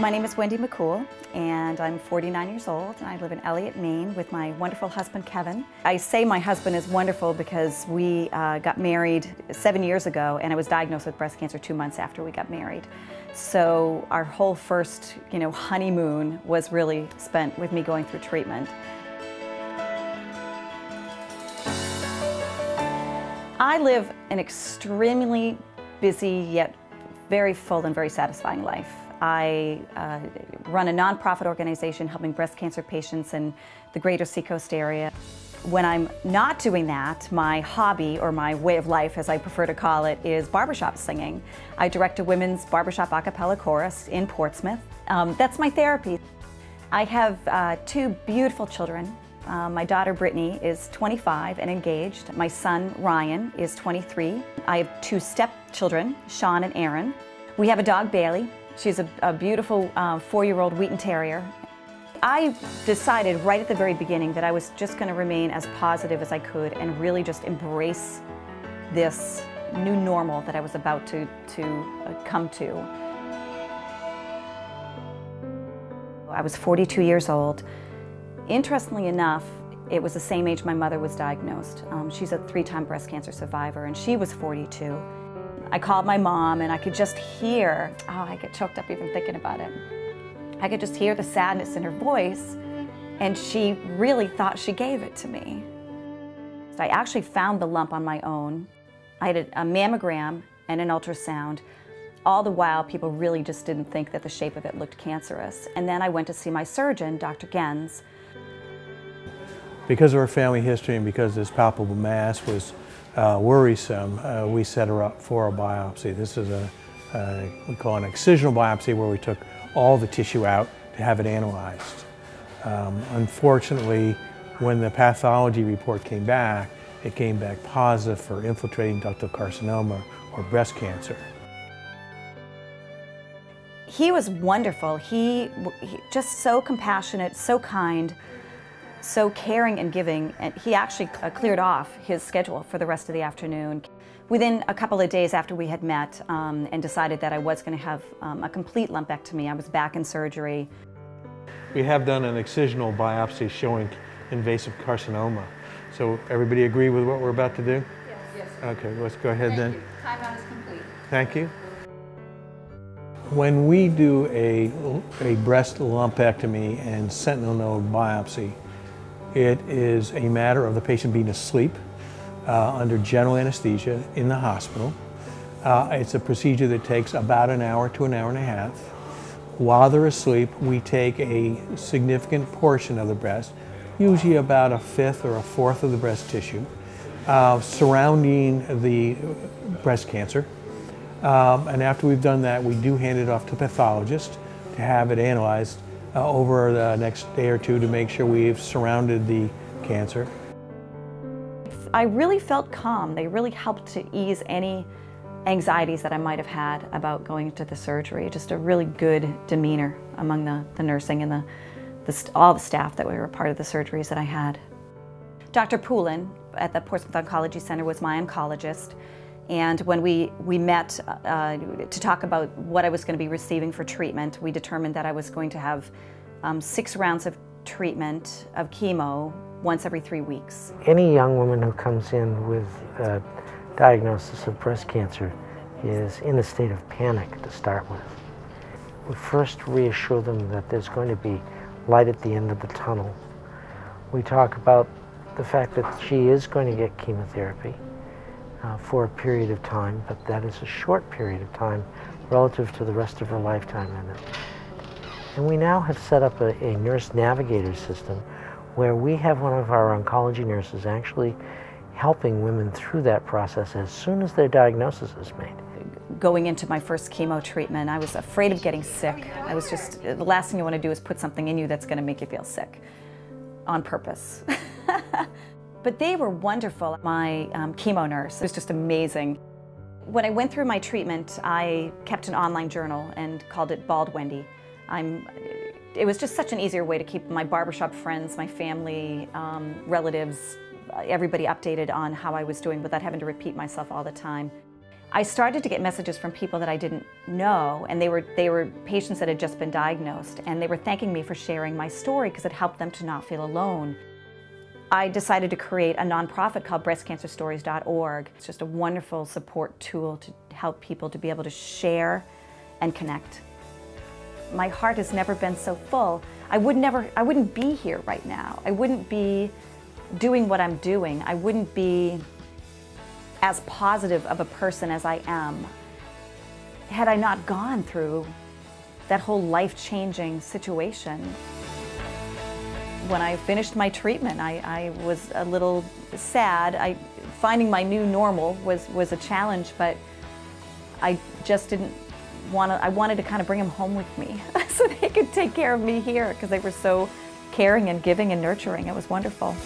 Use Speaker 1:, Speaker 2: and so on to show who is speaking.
Speaker 1: My name is Wendy McCoole, and I'm 49 years old. I live in Elliott, Maine, with my wonderful husband, Kevin. I say my husband is wonderful because we got married 7 years ago, and I was diagnosed with breast cancer 2 months after we got married. So our whole first, honeymoon was really spent with me going through treatment. I live an extremely busy yet very full and very satisfying life. I run a nonprofit organization helping breast cancer patients in the greater Seacoast area. When I'm not doing that, my hobby, or my way of life as I prefer to call it, is barbershop singing. I direct a women's barbershop a cappella chorus in Portsmouth. That's my therapy. I have 2 beautiful children. My daughter Brittany is 25 and engaged. My son Ryan is 23. I have 2 stepchildren, Sean and Aaron. We have a dog, Bailey. She's a beautiful 4-year-old Wheaten Terrier. I decided right at the very beginning that I was just going to remain as positive as I could and really just embrace this new normal that I was about to come to. I was 42 years old. Interestingly enough, it was the same age my mother was diagnosed. She's a 3-time breast cancer survivor, and she was 42. I called my mom, and I could just hear, I get choked up even thinking about it. I could just hear the sadness in her voice, and she really thought she gave it to me. I actually found the lump on my own. I had a mammogram and an ultrasound. All the while, people really just didn't think that the shape of it looked cancerous. And then I went to see my surgeon, Dr. Gens.
Speaker 2: Because of her family history and because this palpable mass was worrisome, we set her up for a biopsy. This is we call an excisional biopsy, where we took all the tissue out to have it analyzed. Unfortunately, when the pathology report came back, it came back positive for infiltrating ductal carcinoma, or breast cancer.
Speaker 1: He was wonderful. He just so compassionate, so kind, so caring and giving, and he actually cleared off his schedule for the rest of the afternoon. Within a couple of days after we had met and decided that I was going to have a complete lumpectomy, I was back in surgery.
Speaker 2: We have done an excisional biopsy showing invasive carcinoma. So everybody agree with what we're about to do?
Speaker 3: Yes.
Speaker 2: Okay, let's go ahead then.
Speaker 3: Thank you. Timeout is complete.
Speaker 2: Thank you. When we do a breast lumpectomy and sentinel node biopsy, it is a matter of the patient being asleep under general anesthesia in the hospital. It's a procedure that takes about an hour to an hour and a half. While they're asleep, we take a significant portion of the breast, usually about 1/5 or 1/4 of the breast tissue, surrounding the breast cancer. And after we've done that, we do hand it off to the pathologist to have it analyzed over the next day or 2 to make sure we've surrounded the cancer.
Speaker 1: I really felt calm. They really helped to ease any anxieties that I might have had about going into the surgery. Just a really good demeanor among the nursing and all the staff that were a part of the surgeries that I had. Dr. Poulin at the Portsmouth Oncology Center was my oncologist. And when we met to talk about what I was going to be receiving for treatment, we determined that I was going to have 6 rounds of treatment of chemo once every 3 weeks.
Speaker 4: Any young woman who comes in with a diagnosis of breast cancer is in a state of panic to start with. We first reassure them that there's going to be light at the end of the tunnel. We talk about the fact that she is going to get chemotherapy for a period of time, but that is a short period of time relative to the rest of her lifetime in it. And we now have set up a nurse navigator system where we have one of our oncology nurses actually helping women through that process as soon as their diagnosis is made.
Speaker 1: Going into my first chemo treatment, I was afraid of getting sick. I was just, the last thing you want to do is put something in you that's going to make you feel sick on purpose. But they were wonderful. My chemo nurse was just amazing. When I went through my treatment, I kept an online journal and called it Bald Wendy. It was just such an easier way to keep my barbershop friends, my family, relatives, everybody updated on how I was doing without having to repeat myself all the time. I started to get messages from people that I didn't know, and they were patients that had just been diagnosed, and they were thanking me for sharing my story because it helped them to not feel alone. I decided to create a nonprofit called breastcancerstories.org. It's just a wonderful support tool to help people to be able to share and connect. My heart has never been so full. I wouldn't be here right now. I wouldn't be doing what I'm doing. I wouldn't be as positive of a person as I am had I not gone through that whole life-changing situation. When I finished my treatment, I was a little sad. Finding my new normal was a challenge, but I just didn't want to. I wanted to kind of bring them home with me so they could take care of me here because they were so caring and giving and nurturing. It was wonderful.